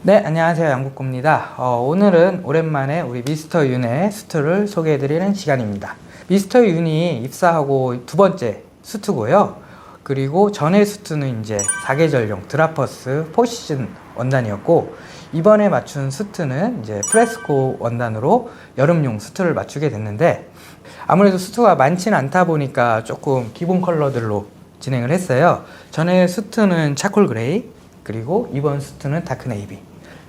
네, 안녕하세요. 양복구입니다. 오늘은 오랜만에 우리 미스터 윤의 수트를 소개해드리는 시간입니다. 미스터 윤이 입사하고 두 번째 수트고요. 그리고 전에 수트는 이제 4계절용 드라퍼스 포시즌 원단이었고, 이번에 맞춘 수트는 이제 프레스코 원단으로 여름용 수트를 맞추게 됐는데, 아무래도 수트가 많지는 않다 보니까 조금 기본 컬러들로 진행을 했어요. 전에 수트는 차콜 그레이, 그리고 이번 수트는 다크 네이비.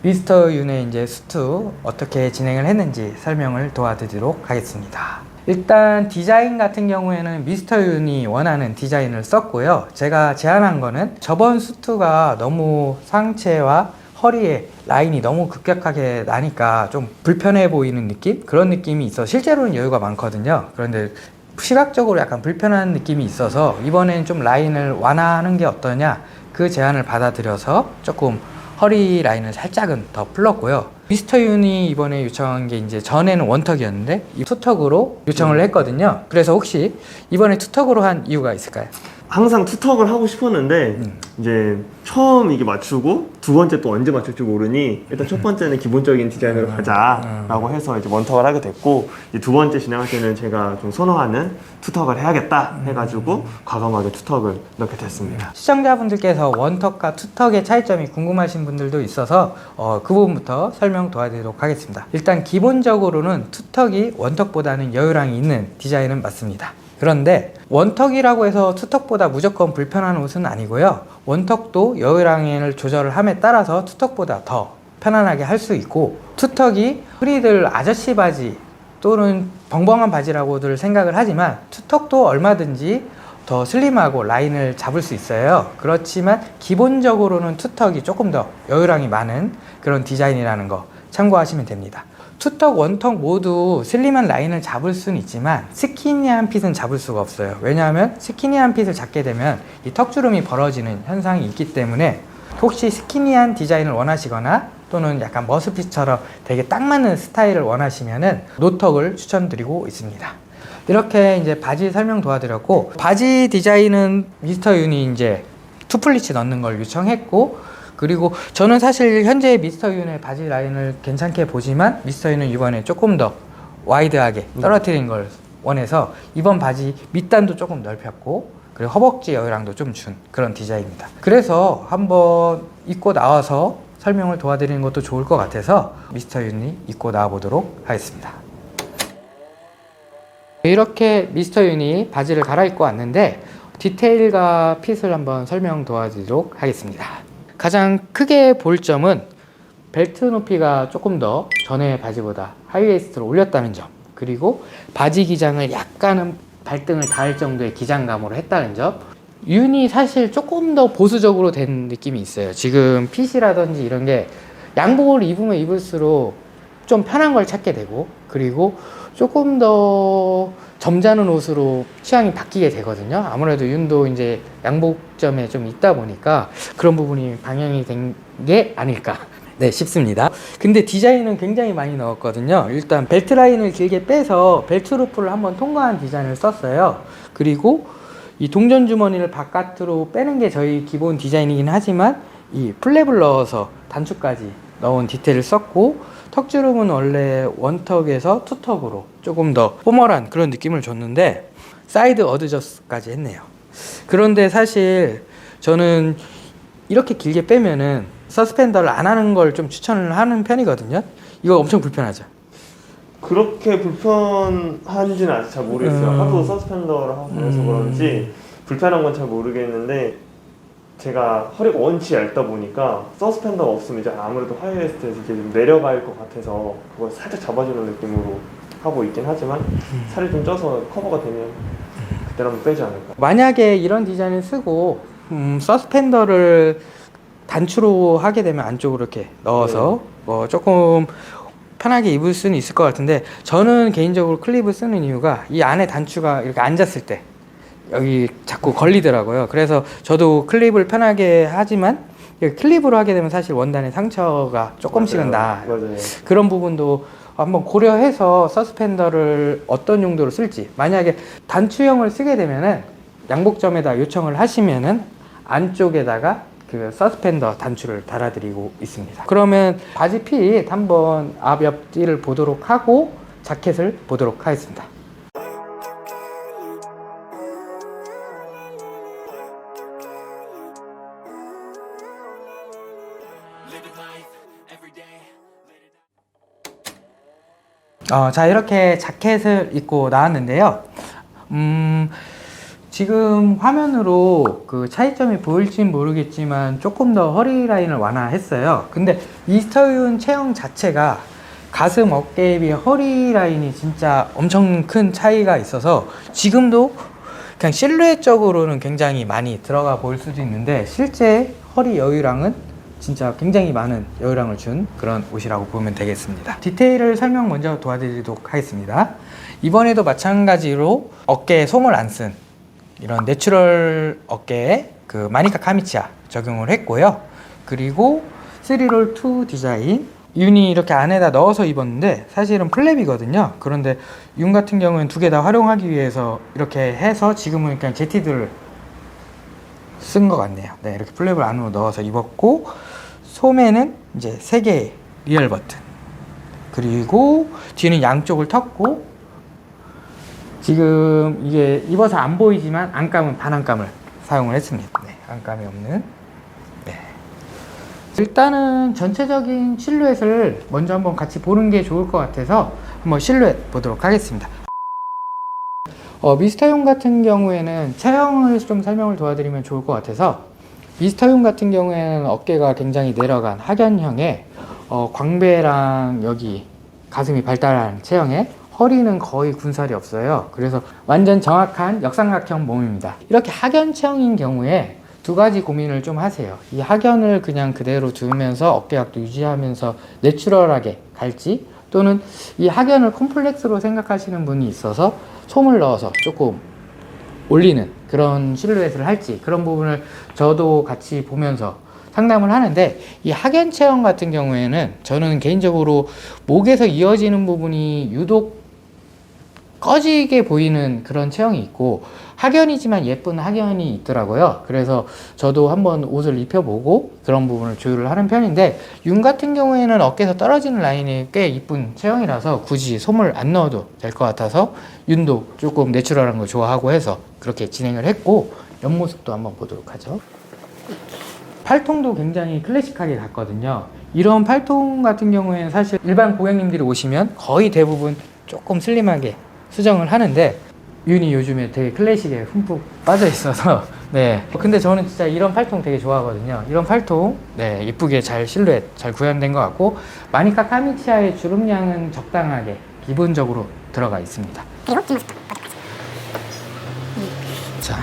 미스터 윤의 이제 수트 어떻게 진행을 했는지 설명을 도와드리도록 하겠습니다. 일단 디자인 같은 경우에는 미스터 윤이 원하는 디자인을 썼고요. 제가 제안한 거는 저번 수트가 너무 상체와 허리에 라인이 너무 급격하게 나니까 좀 불편해 보이는 느낌? 그런 느낌이 있어. 실제로는 여유가 많거든요. 그런데 시각적으로 약간 불편한 느낌이 있어서 이번엔 좀 라인을 완화하는 게 어떠냐, 그 제안을 받아들여서 조금 허리 라인을 살짝은 더 풀었고요. 미스터 윤이 이번에 요청한 게 이제 전에는 원턱이었는데 이 투턱으로 요청을 했거든요. 그래서 혹시 이번에 투턱으로 한 이유가 있을까요? 항상 투턱을 하고 싶었는데 이제 처음 이게 맞추고 두 번째 또 언제 맞출지 모르니 일단 첫 번째는 기본적인 디자인으로 가자라고 해서 이제 원턱을 하게 됐고, 이제 두 번째 진행할 때는 제가 좀 선호하는 투턱을 해야겠다 해가지고 과감하게 투턱을 넣게 됐습니다. 시청자분들께서 원턱과 투턱의 차이점이 궁금하신 분들도 있어서 그 부분부터 설명 도와드리도록 하겠습니다. 일단 기본적으로는 투턱이 원턱보다는 여유랑이 있는 디자인은 맞습니다. 그런데 원턱이라고 해서 투턱보다 무조건 불편한 옷은 아니고요. 원턱도 여유랑을 조절을 함에 따라서 투턱보다 더 편안하게 할 수 있고, 투턱이 흔히들 아저씨 바지 또는 벙벙한 바지라고들 생각을 하지만 투턱도 얼마든지 더 슬림하고 라인을 잡을 수 있어요. 그렇지만 기본적으로는 투턱이 조금 더 여유랑이 많은 그런 디자인이라는 거 참고하시면 됩니다. 투턱, 원턱 모두 슬림한 라인을 잡을 수는 있지만 스키니한 핏은 잡을 수가 없어요. 왜냐하면 스키니한 핏을 잡게 되면 이 턱주름이 벌어지는 현상이 있기 때문에, 혹시 스키니한 디자인을 원하시거나 또는 약간 머스핏처럼 되게 딱 맞는 스타일을 원하시면은 노턱을 추천드리고 있습니다. 이렇게 이제 바지 설명 도와드렸고, 바지 디자인은 미스터 윤이 이제 투플리츠 넣는 걸 요청했고, 그리고 저는 사실 현재 미스터 윤의 바지 라인을 괜찮게 보지만 미스터 윤은 이번에 조금 더 와이드하게 떨어뜨린 걸 원해서 이번 바지 밑단도 조금 넓혔고, 그리고 허벅지 여유랑도 좀 준 그런 디자인입니다. 그래서 한번 입고 나와서 설명을 도와드리는 것도 좋을 것 같아서 미스터 윤이 입고 나와 보도록 하겠습니다. 이렇게 미스터 윤이 바지를 갈아입고 왔는데 디테일과 핏을 한번 설명 도와드리도록 하겠습니다. 가장 크게 볼 점은 벨트 높이가 조금 더 전에 바지보다 하이웨이스트를 올렸다는 점, 그리고 바지 기장을 약간은 발등을 닿을 정도의 기장감으로 했다는 점. 윤이 사실 조금 더 보수적으로 된 느낌이 있어요. 지금 핏이라든지 이런 게 양복을 입으면 입을수록 좀 편한 걸 찾게 되고, 그리고 조금 더 점잖은 옷으로 취향이 바뀌게 되거든요. 아무래도 윤도 이제 양복점에 좀 있다 보니까 그런 부분이 방향이 된 게 아닐까 싶습니다. 근데 디자인은 굉장히 많이 넣었거든요. 일단 벨트 라인을 길게 빼서 벨트 루프를 한번 통과한 디자인을 썼어요. 그리고 이 동전 주머니를 바깥으로 빼는 게 저희 기본 디자인이긴 하지만 이 플랩을 넣어서 단추까지 넣은 디테일을 썼고, 턱주름은 원래 원턱에서 투턱으로 조금 더 포멀한 그런 느낌을 줬는데 사이드 어드저스트까지 했네요. 그런데 사실 저는 이렇게 길게 빼면은 서스펜더를 안 하는 걸 좀 추천을 하는 편이거든요. 이거 엄청 불편하죠? 그렇게 불편한지는 아직 잘 모르겠어요. 하도 서스펜더를 하고 해서 그런지 불편한 건 잘 모르겠는데, 제가 허리가 원치 얇다 보니까 서스펜더가 없으면 이제 아무래도 하이웨스트에서 이제 좀 내려갈 것 같아서 그걸 살짝 잡아주는 느낌으로 하고 있긴 하지만 살이 좀 쪄서 커버가 되면 그때는 한번 빼지 않을까. 만약에 이런 디자인을 쓰고 서스펜더를 단추로 하게 되면 안쪽으로 이렇게 넣어서 뭐 조금 편하게 입을 수는 있을 것 같은데, 저는 개인적으로 클립을 쓰는 이유가 이 안에 단추가 이렇게 앉았을 때 여기 자꾸 걸리더라고요. 그래서 저도 클립을 편하게 하지만 클립으로 하게 되면 사실 원단에 상처가 조금씩은 나요. 맞아요. 그런 부분도 한번 고려해서 서스펜더를 어떤 용도로 쓸지, 만약에 단추형을 쓰게 되면은 양복점에다 요청을 하시면은 안쪽에다가 그 서스펜더 단추를 달아드리고 있습니다. 그러면 바지 핏 한번 앞옆뒤를 보도록 하고 자켓을 보도록 하겠습니다. 자, 이렇게 자켓을 입고 나왔는데요. 지금 화면으로 그 차이점이 보일진 모르겠지만 조금 더 허리 라인을 완화했어요. 근데 미스터윤 체형 자체가 가슴, 어깨에 비해 허리 라인이 진짜 엄청 큰 차이가 있어서 지금도 그냥 실루엣적으로는 굉장히 많이 들어가 보일 수도 있는데 실제 허리 여유랑은 진짜 굉장히 많은 여유랑을 준 그런 옷이라고 보면 되겠습니다. 디테일을 설명 먼저 도와드리도록 하겠습니다. 이번에도 마찬가지로 어깨에 솜을 안 쓴 이런 내추럴 어깨에 그 마니카 카미치아 적용을 했고요. 그리고 3롤 2 디자인 윤이 이렇게 안에다 넣어서 입었는데 사실은 플랩이거든요. 그런데 윤 같은 경우는 두 개 다 활용하기 위해서 이렇게 해서 지금은 그냥 제티들을 쓴 것 같네요. 네, 이렇게 플랩을 안으로 넣어서 입었고 소매는 이제 3개의 리얼 버튼 그리고 뒤는 양쪽을 텄고 지금 이게 입어서 안 보이지만 안감은 반안감을 사용을 했습니다. 네, 안감이 없는. 네. 일단은 전체적인 실루엣을 먼저 한번 같이 보는 게 좋을 것 같아서 한번 실루엣 보도록 하겠습니다. 미스터윤 같은 경우에는 체형을 좀 설명을 도와드리면 좋을 것 같아서 미스터윤 같은 경우에는 어깨가 굉장히 내려간 하견형에 광배랑 여기 가슴이 발달한 체형에 허리는 거의 군살이 없어요. 그래서 완전 정확한 역삼각형 몸입니다. 이렇게 하견 체형인 경우에 두 가지 고민을 좀 하세요. 이 하견을 그냥 그대로 두면서 어깨각도 유지하면서 내추럴하게 갈지 또는 이 하견을 콤플렉스로 생각하시는 분이 있어서 솜을 넣어서 조금 올리는 그런 실루엣을 할지 그런 부분을 저도 같이 보면서 상담을 하는데 이 하견 체형 같은 경우에는 저는 개인적으로 목에서 이어지는 부분이 유독 꺼지게 보이는 그런 체형이 있고 하견이지만 예쁜 하견이 있더라고요. 그래서 저도 한번 옷을 입혀보고 그런 부분을 조율을 하는 편인데 윤 같은 경우에는 어깨에서 떨어지는 라인이 꽤 이쁜 체형이라서 굳이 솜을 안 넣어도 될 것 같아서 윤도 조금 내추럴한 거 좋아하고 해서 그렇게 진행을 했고 옆모습도 한번 보도록 하죠. 팔통도 굉장히 클래식하게 갔거든요. 이런 팔통 같은 경우에는 사실 일반 고객님들이 오시면 거의 대부분 조금 슬림하게 수정을 하는데 윤이 요즘에 되게 클래식에 흠뻑 빠져 있어서 네. 근데 저는 진짜 이런 팔통 되게 좋아하거든요. 이런 팔통 네, 예쁘게 잘 실루엣 잘 구현된 것 같고 마니카 카미치아의 주름량은 적당하게 기본적으로 들어가 있습니다. 자,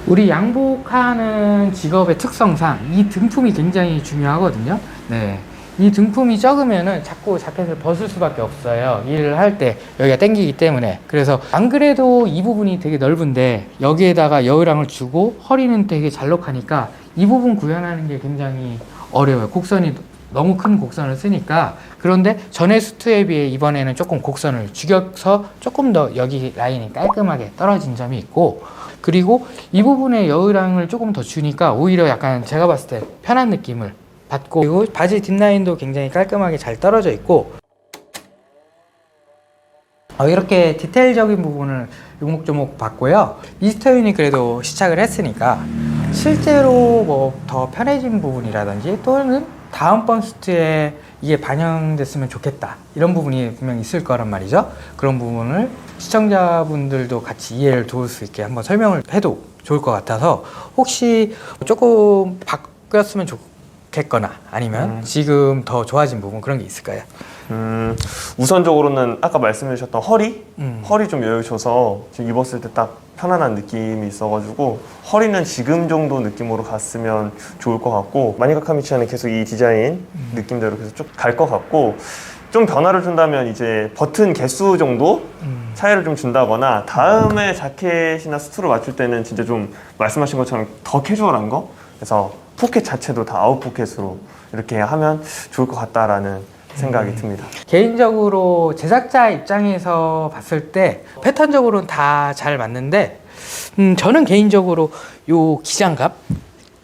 우리 양복하는 직업의 특성상 이 등품이 굉장히 중요하거든요. 네. 이 등품이 적으면은 자꾸 자켓을 벗을 수밖에 없어요. 일을 할 때 여기가 당기기 때문에. 그래서 안 그래도 이 부분이 되게 넓은데 여기에다가 여유랑을 주고 허리는 되게 잘록하니까 이 부분 구현하는 게 굉장히 어려워요. 곡선이 너무 큰 곡선을 쓰니까. 그런데 전에 수트에 비해 이번에는 조금 곡선을 죽여서 조금 더 여기 라인이 깔끔하게 떨어진 점이 있고 그리고 이 부분에 여유랑을 조금 더 주니까 오히려 약간 제가 봤을 때 편한 느낌을 받고 그리고 바지 뒷라인도 굉장히 깔끔하게 잘 떨어져 있고 이렇게 디테일적인 부분을 요목조목 봤고요. 미스터윤이 그래도 시착을 했으니까 실제로 뭐 더 편해진 부분이라든지 또는 다음번 수트에 이게 반영됐으면 좋겠다 이런 부분이 분명히 있을 거란 말이죠. 그런 부분을 시청자분들도 같이 이해를 도울 수 있게 한번 설명을 해도 좋을 것 같아서 혹시 조금 바뀌었으면 좋겠거나 아니면 지금 더 좋아진 부분 그런 게 있을까요? 우선적으로는 아까 말씀해 주셨던 허리 좀 여유 줘서 지금 입었을 때 딱 편안한 느낌이 있어가지고 허리는 지금 정도 느낌으로 갔으면 좋을 것 같고 마니카 카미치아는 계속 이 디자인 느낌대로 계속 쭉 갈 것 같고 좀 변화를 준다면 이제 버튼 개수 정도 차이를 좀 준다거나 다음에 자켓이나 수트를 맞출 때는 진짜 좀 말씀하신 것처럼 더 캐주얼한 거 그래서 포켓 자체도 다 아웃 포켓으로 이렇게 하면 좋을 것 같다라는 생각이 듭니다. 개인적으로 제작자 입장에서 봤을 때 패턴적으로는 다 잘 맞는데 저는 개인적으로 요 기장감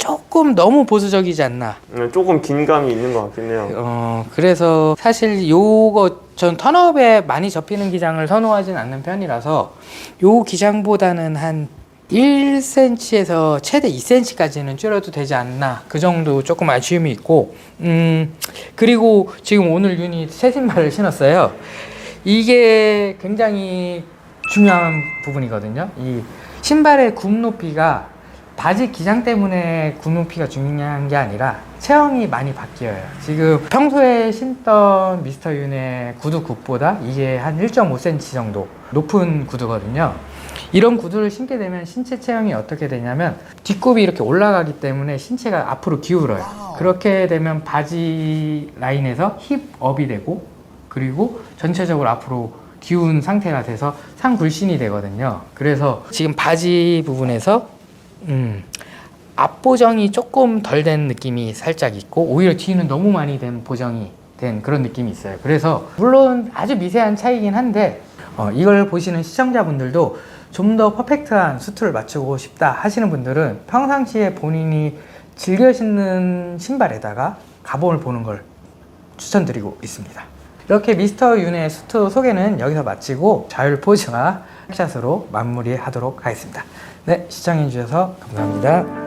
조금 너무 보수적이지 않나. 조금 긴감이 있는 것 같긴 해요. 그래서 사실 요거 전 턴업에 많이 접히는 기장을 선호하진 않는 편이라서 요 기장보다는 한 1cm에서 최대 2cm까지는 줄여도 되지 않나, 그 정도 조금 아쉬움이 있고, 그리고 지금 오늘 유닛 새 신발을 신었어요. 이게 굉장히 중요한 부분이거든요. 이 신발의 굽 높이가 바지 기장 때문에 굽 높이가 중요한 게 아니라 체형이 많이 바뀌어요. 지금 평소에 신던 미스터 윤의 구두 굽보다 이게 한 1.5cm 정도 높은 구두거든요. 이런 구두를 신게 되면 신체 체형이 어떻게 되냐면 뒷굽이 이렇게 올라가기 때문에 신체가 앞으로 기울어요. 그렇게 되면 바지 라인에서 힙업이 되고, 그리고 전체적으로 앞으로 기운 상태가 돼서 상굴신이 되거든요. 그래서 지금 바지 부분에서 앞보정이 조금 덜 된 느낌이 살짝 있고, 오히려 뒤는 너무 많이 된 보정이 된 그런 느낌이 있어요. 그래서 물론 아주 미세한 차이긴 한데 이걸 보시는 시청자분들도 좀 더 퍼펙트한 수트를 맞추고 싶다 하시는 분들은 평상시에 본인이 즐겨 신는 신발에다가 가본을 보는 걸 추천드리고 있습니다. 이렇게 미스터 윤의 수트 소개는 여기서 마치고 자율 포즈와 샷으로 마무리하도록 하겠습니다. 네, 시청해주셔서 감사합니다.